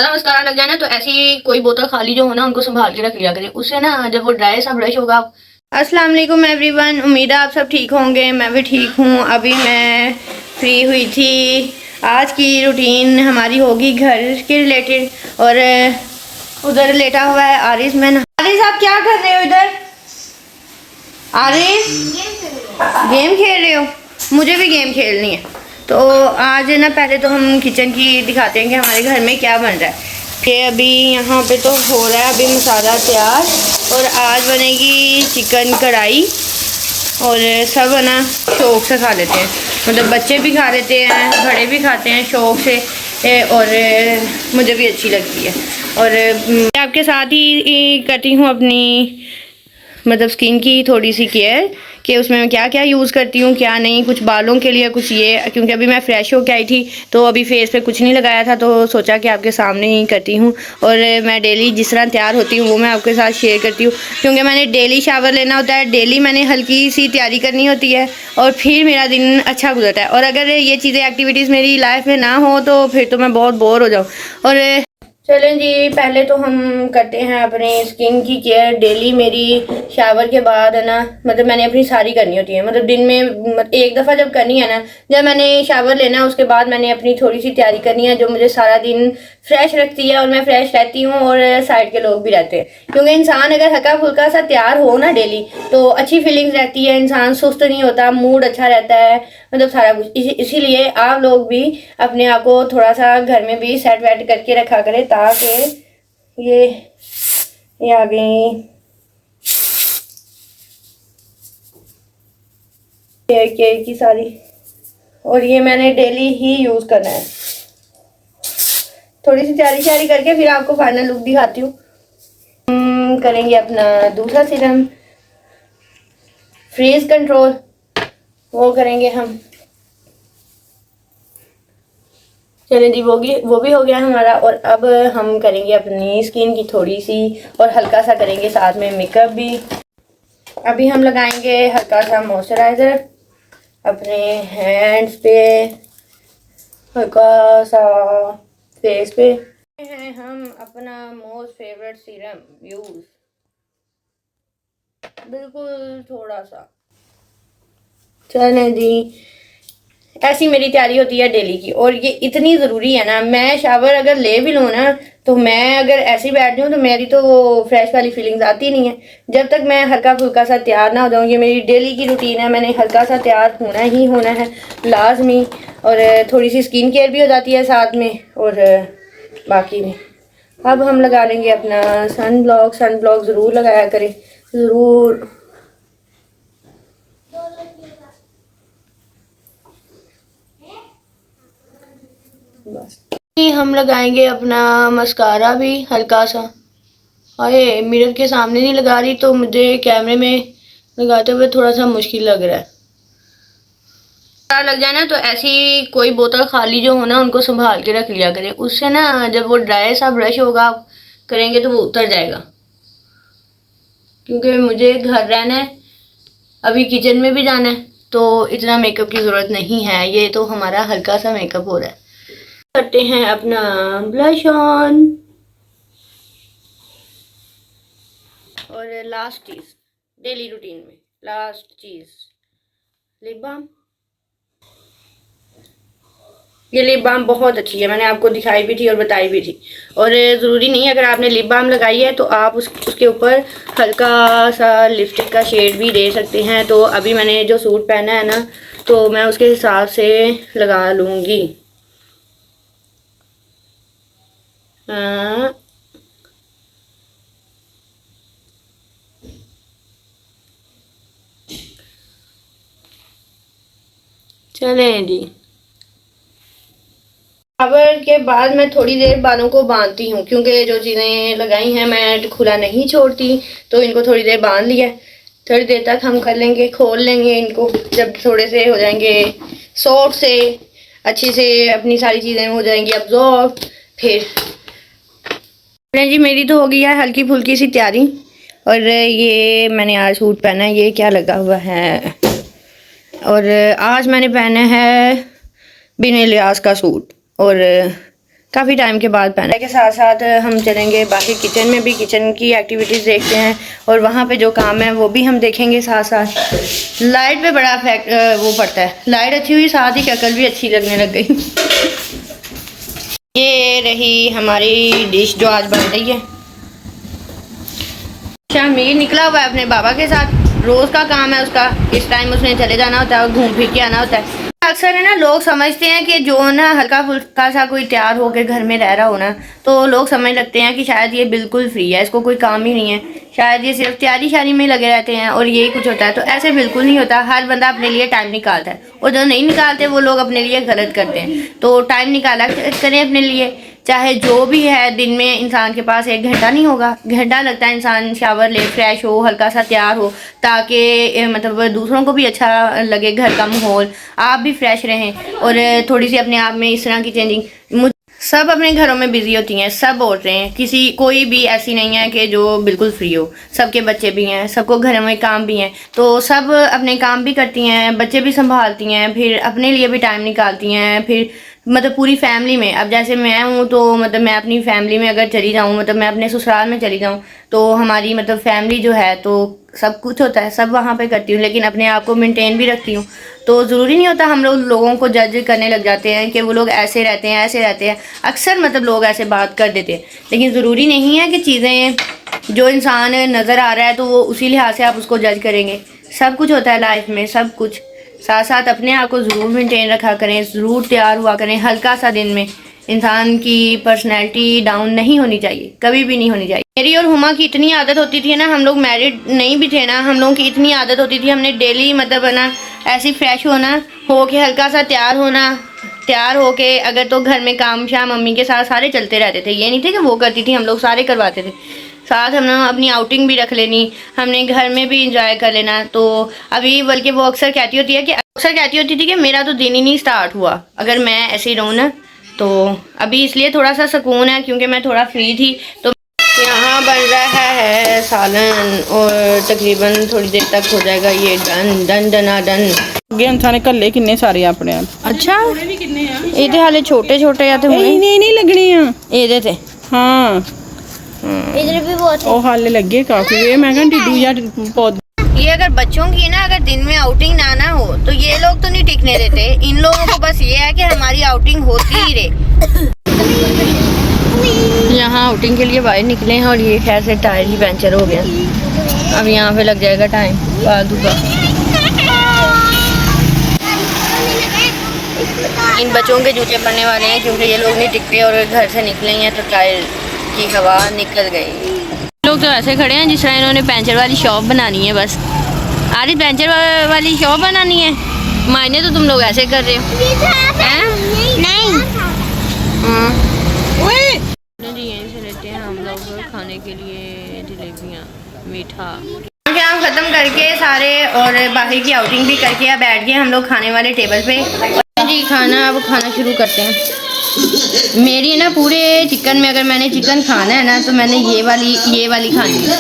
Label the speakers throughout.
Speaker 1: Mascara लग जाए ना तो ऐसी कोई बोतल खाली जो हो ना उनको संभाल के रख लिया करें, उससे ना जब वो ड्राई सा ब्रश होगा। अस्सलाम वालेकुम एवरीवन, उम्मीद है आप सब ठीक होंगे। मैं भी ठीक हूँ। अभी मैं फ्री हुई थी। आज की रूटीन हमारी होगी घर के रिलेटेड। और उधर लेटा हुआ है आरिस। आरिस आप क्या कर रहे हो इधर? आरिस गेम खेल रहे हो? मुझे भी गेम खेलनी है। तो आज ना पहले तो हम किचन की दिखाते हैं कि हमारे घर में क्या बन रहा है। ये अभी यहाँ पे तो हो रहा है अभी मसाला तैयार। और आज बनेगी चिकन कढ़ाई। और सब है ना शौक से खा लेते हैं, मतलब बच्चे भी खा लेते हैं, बड़े भी खाते हैं शौक से। और मुझे भी अच्छी लगती है। और मैं आपके साथ ही करती हूँ अपनी मतलब स्किन की थोड़ी सी केयर कि उसमें मैं क्या क्या यूज़ करती हूँ क्या नहीं। कुछ बालों के लिए, कुछ ये, क्योंकि अभी मैं फ्रेश होके आई थी तो अभी फेस पे कुछ नहीं लगाया था, तो सोचा कि आपके सामने ही करती हूँ। और मैं डेली जिस तरह तैयार होती हूँ वो मैं आपके साथ शेयर करती हूँ, क्योंकि मैंने डेली शावर लेना होता है, डेली मैंने हल्की सी तैयारी करनी होती है और फिर मेरा दिन अच्छा गुजरता है। और अगर ये चीज़ें एक्टिविटीज़ मेरी लाइफ में ना हो तो फिर तो मैं बहुत बोर हो जाऊँ। और चलें जी, पहले तो हम करते हैं अपनी स्किन की केयर। डेली मेरी शावर के बाद है ना, मतलब मैंने अपनी सारी करनी होती है, मतलब दिन में एक दफ़ा जब करनी है ना, जब मैंने शावर लेना है उसके बाद मैंने अपनी थोड़ी सी तैयारी करनी है जो मुझे सारा दिन फ्रेश रखती है। और मैं फ्रेश रहती हूँ और साइड के लोग भी रहते हैं, क्योंकि इंसान अगर हल्का फुल्का सा तैयार हो ना डेली तो अच्छी फीलिंग्स रहती है, इंसान सुस्त नहीं होता, मूड अच्छा रहता है, मतलब सारा कुछ। इसीलिए आप लोग भी अपने आप को थोड़ा सा घर में भी सेट वेट करके रखा करें, ताकि ये आ गई हेयर केयर की सारी। और ये मैंने डेली ही यूज़ करना है। थोड़ी सी तैयारी शारी करके फिर आपको फाइनल लुक दिखाती हूँ। हम करेंगे अपना दूसरा सीरम फ्रीज कंट्रोल, वो करेंगे हम। चलिए जी, वो भी हो गया हमारा। और अब हम करेंगे अपनी स्किन की थोड़ी सी और हल्का सा करेंगे साथ में मेकअप भी। अभी हम लगाएंगे हल्का सा मॉइस्चराइज़र अपने हैंड्स पे, हल्का सा फेस पे। हैं हम अपना मोस्ट फेवरेट सीरम यूज़, बिल्कुल थोड़ा सा। चलें जी, ऐसी मेरी तैयारी होती है डेली की। और ये इतनी ज़रूरी है ना, मैं शावर अगर ले भी लूँ ना तो मैं अगर ऐसे ही बैठ जाऊँ तो मेरी तो वो फ्रेश वाली फीलिंग्स आती नहीं है जब तक मैं हल्का फुल्का सा तैयार ना हो जाऊँ। ये मेरी डेली की रूटीन है, मैंने हल्का सा तैयार होना ही होना है लाजमी। और थोड़ी सी स्किन केयर भी हो जाती है साथ में। और बाकी में अब हम लगा लेंगे अपना सन ब्लॉक ज़रूर लगाया करें, ज़रूर। बस हम लगाएंगे अपना मस्कारा भी हल्का सा। अरे मिरर के सामने नहीं लगा रही तो मुझे कैमरे में लगाते हुए थोड़ा सा मुश्किल लग रहा है। लग जाए ना तो ऐसी कोई बोतल खाली जो हो ना उनको संभाल के रख लिया करें, उससे ना जब वो ड्राई सा ब्रश होगा आप करेंगे तो वो उतर जाएगा। क्योंकि मुझे घर रहना है, अभी किचन में भी जाना है, तो इतना मेकअप की ज़रूरत नहीं है। ये तो हमारा हल्का सा मेकअप हो रहा है। करते हैं अपना ब्लश ऑन। और लास्ट चीज़ डेली रूटीन में, लास्ट चीज़ लिप बाम। ये लिप बाम बहुत अच्छी है, मैंने आपको दिखाई भी थी और बताई भी थी। और ज़रूरी नहीं है अगर आपने लिप बाम लगाई है तो आप उसके ऊपर हल्का सा लिपस्टिक का शेड भी दे सकते हैं। तो अभी मैंने जो सूट पहना है ना तो मैं उसके हिसाब से लगा लूँगी। चलें जी, शावर के बाद मैं थोड़ी देर बालों को बांधती हूँ, क्योंकि जो चीज़ें लगाई हैं मैं खुला नहीं छोड़ती, तो इनको थोड़ी देर बांध लिया। थोड़ी देर तक हम कर लेंगे, खोल लेंगे इनको जब थोड़े से हो जाएंगे सॉफ्ट से, अच्छे से अपनी सारी चीज़ें हो जाएंगी अब्जॉर्ब। फिर जी मेरी तो हो गई है हल्की फुल्की सी तैयारी। और ये मैंने आज सूट पहना है, ये क्या लगा हुआ है। और आज मैंने पहना है बिना लिहाज का सूट। और काफ़ी टाइम के बाद पहना के साथ साथ हम चलेंगे बाकी किचन में भी, किचन की एक्टिविटीज़ देखते हैं और वहाँ पे जो काम है वो भी हम देखेंगे साथ साथ। लाइट पे बड़ा इफेक्ट वो पड़ता है, लाइट अच्छी हुई साथ ही शक्ल भी अच्छी लगने लग गई। ये रही हमारी डिश जो आज बन रही है। शामीर निकला हुआ है अपने बाबा के साथ, रोज़ का काम है उसका, इस टाइम उसने चले जाना होता है और घूम फिर के आना होता है। अक्सर है ना लोग समझते हैं कि जो ना हल्का फुल्का सा कोई तैयार होकर घर में रह रहा हो ना, तो लोग समझ लगते हैं कि शायद ये बिल्कुल फ्री है, इसको कोई काम ही नहीं है, शायद ये सिर्फ तैयारी शारी में लगे रहते हैं और यही कुछ होता है। तो ऐसे बिल्कुल नहीं होता, हर बंदा अपने लिए टाइम निकालता है और जो नहीं निकालते वो लोग अपने लिए गलत करते हैं। तो टाइम निकाला करें अपने लिए, चाहे जो भी है। दिन में इंसान के पास 1 घंटा नहीं होगा, घंटा लगता है इंसान शावर ले, फ्रेश हो, हल्का सा तैयार हो, ताकि मतलब दूसरों को भी अच्छा लगे, घर का माहौल, आप भी फ्रेश रहें और थोड़ी सी अपने आप में इस तरह की चेंजिंग। सब अपने घरों में बिजी होती हैं, सब औरतें, कोई भी ऐसी नहीं है कि जो बिल्कुल फ्री हो। सबके बच्चे भी हैं, सबको घरों में काम भी हैं, तो सब अपने काम भी करती हैं, बच्चे भी संभालती हैं, फिर अपने लिए भी टाइम निकालती हैं, फिर मतलब पूरी फैमिली में। अब जैसे मैं हूँ तो मतलब मैं अपनी फैमिली में अगर चली जाऊँ, मतलब मैं अपने ससुराल में चली जाऊँ, तो हमारी मतलब फैमिली जो है तो सब कुछ होता है, सब वहाँ पे करती हूँ, लेकिन अपने आप को मेंटेन भी रखती हूँ। तो ज़रूरी नहीं होता हम लोगों को जज करने लग जाते हैं कि वो लोग ऐसे रहते हैं, ऐसे रहते हैं। अक्सर मतलब लोग ऐसे बात कर देते हैं, लेकिन ज़रूरी नहीं है कि चीज़ें जो इंसान नज़र आ रहा है तो वो उसी लिहाज से आप उसको जज करेंगे। सब कुछ होता है लाइफ में, सब कुछ। साथ साथ अपने आप को ज़रूर मेंटेन रखा करें, ज़रूर तैयार हुआ करें हल्का सा। दिन में इंसान की पर्सनैलिटी डाउन नहीं होनी चाहिए, कभी भी नहीं होनी चाहिए। मेरी और हुमा की इतनी आदत होती थी ना, हम लोग मैरिड नहीं भी थे ना, हम लोगों की इतनी आदत होती थी, हमने डेली मतलब ना ऐसी फ्रेश होना, हो के हल्का सा तैयार होना, तैयार होके अगर तो घर में काम शाम मम्मी के साथ सारे चलते रहते थे। ये नहीं थे कि वो करती थी, हम लोग सारे करवाते थे। साथ हमने अपनी आउटिंग भी रख लेनी, हमने घर में भी इंजॉय कर लेना। तो अभी बल्कि वो अक्सर कहती होती थी कि मेरा तो दिन ही नहीं स्टार्ट हुआ अगर मैं ऐसे ही रहूँ ना। तो अभी इसलिए थोड़ा सा सुकून है क्योंकि मैं थोड़ा फ्री थी। तो यहाँ बन रहा है सालन और तकरीबन थोड़ी देर तक हो जाएगा ये डन डन डना डन।
Speaker 2: गेम थाने कल्ले किन्ने सारे अपने आप।
Speaker 1: अच्छा ये तो हाले छोटे छोटे या तो
Speaker 2: नहीं लगने
Speaker 1: ये थे।
Speaker 2: हाँ
Speaker 1: इधर भी बहुत
Speaker 2: ओ हाले लगे काफी। ये मैं कहा टिड्डू या पौधे।
Speaker 1: ये अगर बच्चों की ना अगर दिन में आउटिंग ना हो तो ये लोग तो नहीं टिकने देते। इन लोगों को बस ये है कि हमारी आउटिंग होती ही रहे। यहाँ आउटिंग के लिए बाहर निकले हैं और ये खैर से टायर ही पंचर हो गया। अब यहाँ पे लग जाएगा टाइम फालतू का। इन बच्चों के जूते पड़ने वाले हैं क्योंकि ये लोग नहीं टिकते और घर से निकले हैं तो टायर की हवा निकल गई। लोग तो ऐसे खड़े हैं जिस तरह इन्होंने पंचर वाली शॉप बनानी है। बस आरी पंचर वाली शॉप बनानी है। मायने तो तुम लोग ऐसे कर रहे हो हैं? नहीं जी यहीं से लेते हैं हम लोग खाने के लिए जलेबियाँ मीठा। काम खत्म करके सारे और बाहर की आउटिंग भी करके अब बैठ गए हम लोग खाने वाले टेबल पे जी। अब खाना शुरू करते हैं। मेरी ना पूरे चिकन में अगर मैंने चिकन खाना है ना तो मैंने ये वाली खानी है।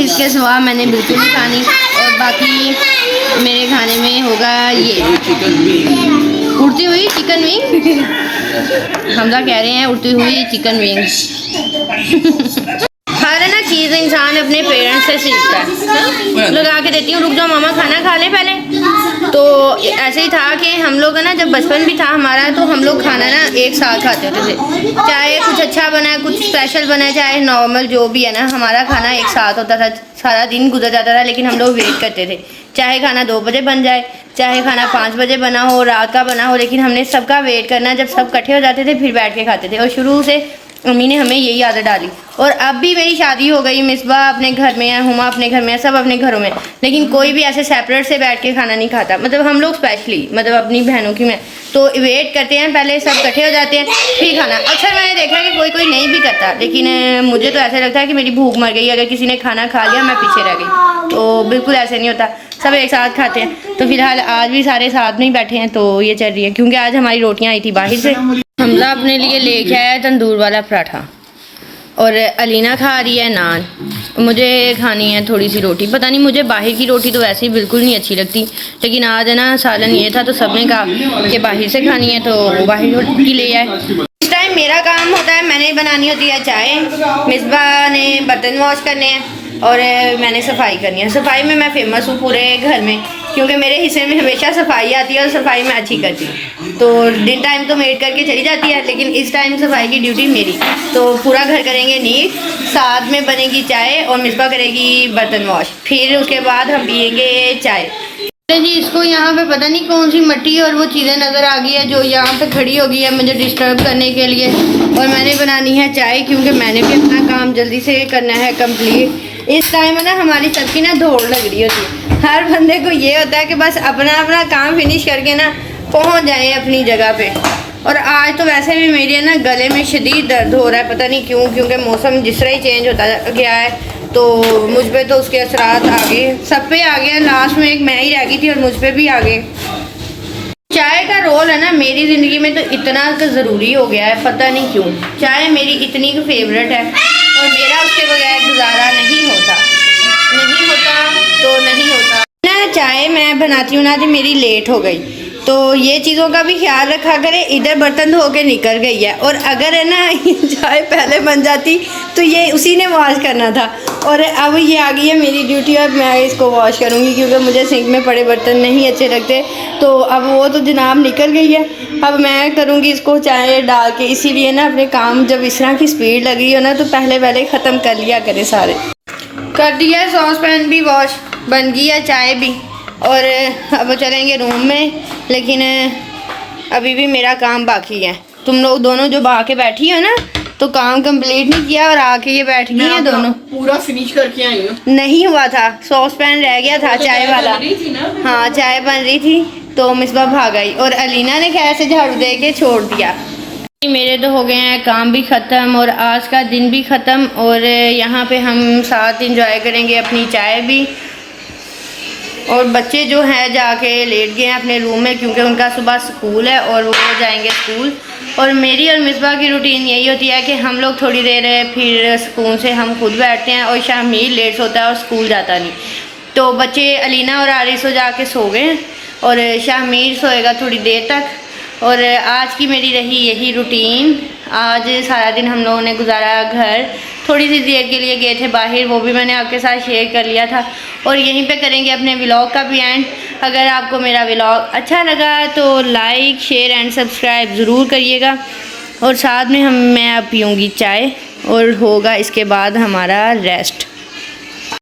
Speaker 1: इसके सिवा मैंने बिल्कुल नहीं खानी। और बाकी मेरे खाने में होगा ये उड़ती हुई चिकन विंग। हमजा कह रहे हैं उड़ती हुई चिकन विंग। हर ना चीज़ इंसान अपने पेरेंट्स से सीखता है। लगा के देती हूँ रुक जाओ मामा खाना खा ले पहले। तो ऐसे ही था कि हम लोग ना जब बचपन भी था हमारा तो हम लोग खाना ना एक साथ खाते होते थे। चाहे कुछ अच्छा बना है कुछ स्पेशल बना है चाहे नॉर्मल जो भी है ना हमारा खाना एक साथ होता था। सारा दिन गुजर जाता था लेकिन हम लोग वेट करते थे। चाहे खाना 2 बजे बन जाए चाहे खाना 5 बजे बना हो रात का बना हो, लेकिन हमने सबका वेट करना। जब सब इकट्ठे हो जाते थे फिर बैठ के खाते थे और शुरू से मम्मी ने हमें यही आदत डाली। और अब भी मेरी शादी हो गई, मिसबा अपने घर में है, हुमा अपने घर में है, सब अपने घरों में, लेकिन कोई भी ऐसे सेपरेट से बैठ के खाना नहीं खाता। मतलब हम लोग स्पेशली मतलब अपनी बहनों की में तो वेट करते हैं, पहले सब इकट्ठे हो जाते हैं फिर खाना। अक्सर मैंने देखा है कि कोई कोई नहीं भी करता, लेकिन मुझे तो ऐसा लगता है कि मेरी भूख मर गई अगर किसी ने खाना खा लिया मैं पीछे रह गई। तो बिल्कुल ऐसे नहीं होता, सब एक साथ खाते हैं। तो फिलहाल आज भी सारे साथ में ही बैठे हैं तो ये चल रही है क्योंकि आज हमारी रोटियाँ आई थी बाहर से। हमला अपने लिए लेके आया तंदूर वाला पराठा और अलीना खा रही है नान। मुझे खानी है थोड़ी सी रोटी। पता नहीं मुझे बाहर की रोटी तो वैसे ही बिल्कुल नहीं अच्छी लगती, लेकिन आज है ना सालन ये था तो सबने कहा कि बाहर से खानी है तो बाहर रोटी ले आए। इस चाय मेरा काम होता है, मैंने बनानी होती है चाय, मिसबा ने बर्तन वॉश करने हैं और मैंने सफाई करनी है। सफाई में मैं फेमस हूँ पूरे घर में, क्योंकि मेरे हिस्से में हमेशा सफाई आती है और सफाई मैं अच्छी करती हूँ। तो दिन टाइम तो मेड करके चली जाती है, लेकिन इस टाइम सफाई की ड्यूटी मेरी। तो पूरा घर करेंगे नीट, साथ में बनेगी चाय और मिसबा करेगी बर्तन वॉश। फिर उसके बाद हम पियेंगे चाय। जी इसको यहाँ पे पता नहीं कौन सी मट्टी और वो चीज़ें नज़र आ गई है जो यहाँ पे खड़ी हो गई है मुझे डिस्टर्ब करने के लिए। और मैंने बनानी है चाय, क्योंकि मैंने भी अपना काम जल्दी से करना है कंप्लीट। इस टाइम ना हमारी सबकी ना दौड़ लग रही होती है, हर बंदे को ये होता है कि बस अपना अपना काम फिनिश करके ना पहुँच जाएँ अपनी जगह पर। और आज तो वैसे भी मेरे ना गले में शदीद दर्द हो रहा है, पता नहीं क्यों, क्योंकि मौसम जिस तरह ही चेंज होता गया है तो मुझ पे तो उसके असरात आ गए, सब पे आ गए। लास्ट में एक मैं ही रह गई थी और मुझ पे भी आ गए। चाय का रोल है ना मेरी ज़िंदगी में तो इतना ज़रूरी हो गया है, पता नहीं क्यों। चाय मेरी इतनी फेवरेट है और मेरा उसके बगैर गुजारा नहीं होता तो नहीं होता ना। चाय मैं बनाती हूँ ना तो मेरी लेट हो गई, तो ये चीज़ों का भी ख्याल रखा करें। इधर बर्तन धो के निकल गई है और अगर है ना चाय पहले बन जाती तो ये उसी ने वॉश करना था, और अब ये आ गई है मेरी ड्यूटी और मैं इसको वॉश करूँगी, क्योंकि मुझे सिंक में पड़े बर्तन नहीं अच्छे लगते। तो अब वो तो जनाब निकल गई है, अब मैं करूँगी इसको चाय डाल के। इसीलिए ना अपने काम जब इस तरह की स्पीड लग रही हो ना तो पहले ख़त्म कर लिया करें सारे। कर दिया सॉस पैन भी वॉश, बन गई है चाय भी, और अब चलेंगे रूम में। लेकिन अभी भी मेरा काम बाकी है। तुम लोग दोनों जो आके बैठी हो ना तो काम कंप्लीट नहीं किया और आके ये बैठ गई हैं दोनों।
Speaker 2: पूरा फिनिश करके आई हूँ।
Speaker 1: नहीं हुआ था, सॉस पैन रह गया था चाय वाला। हाँ चाय बन रही थी तो मिसबा भाग आई और अलीना ने खैर से झाड़ू दे के छोड़ दिया। मेरे तो हो गए हैं काम भी ख़त्म और आज का दिन भी ख़त्म, और यहाँ पे हम साथ इंजॉय करेंगे अपनी चाय भी। और बच्चे जो हैं जाके लेट गए हैं अपने रूम में, क्योंकि उनका सुबह स्कूल है और वो जाएंगे स्कूल। और मेरी और मिसबा की रूटीन यही होती है कि हम लोग थोड़ी देर फिर सुकून से हम खुद बैठते हैं, और शामीर लेट सोता है और स्कूल जाता नहीं। तो बच्चे अलीना और आरिस हो जाके सो गए हैं और शामीर सोएगा थोड़ी देर तक। और आज की मेरी रही यही रूटीन। आज सारा दिन हम लोगों ने गुजारा घर, थोड़ी सी देर के लिए गए थे बाहर, वो भी मैंने आपके साथ शेयर कर लिया था। और यहीं पे करेंगे अपने व्लॉग का भी एंड। अगर आपको मेरा व्लॉग अच्छा लगा तो लाइक शेयर एंड सब्सक्राइब ज़रूर करिएगा। और साथ में मैं अब पीऊँगी चाय और होगा इसके बाद हमारा रेस्ट।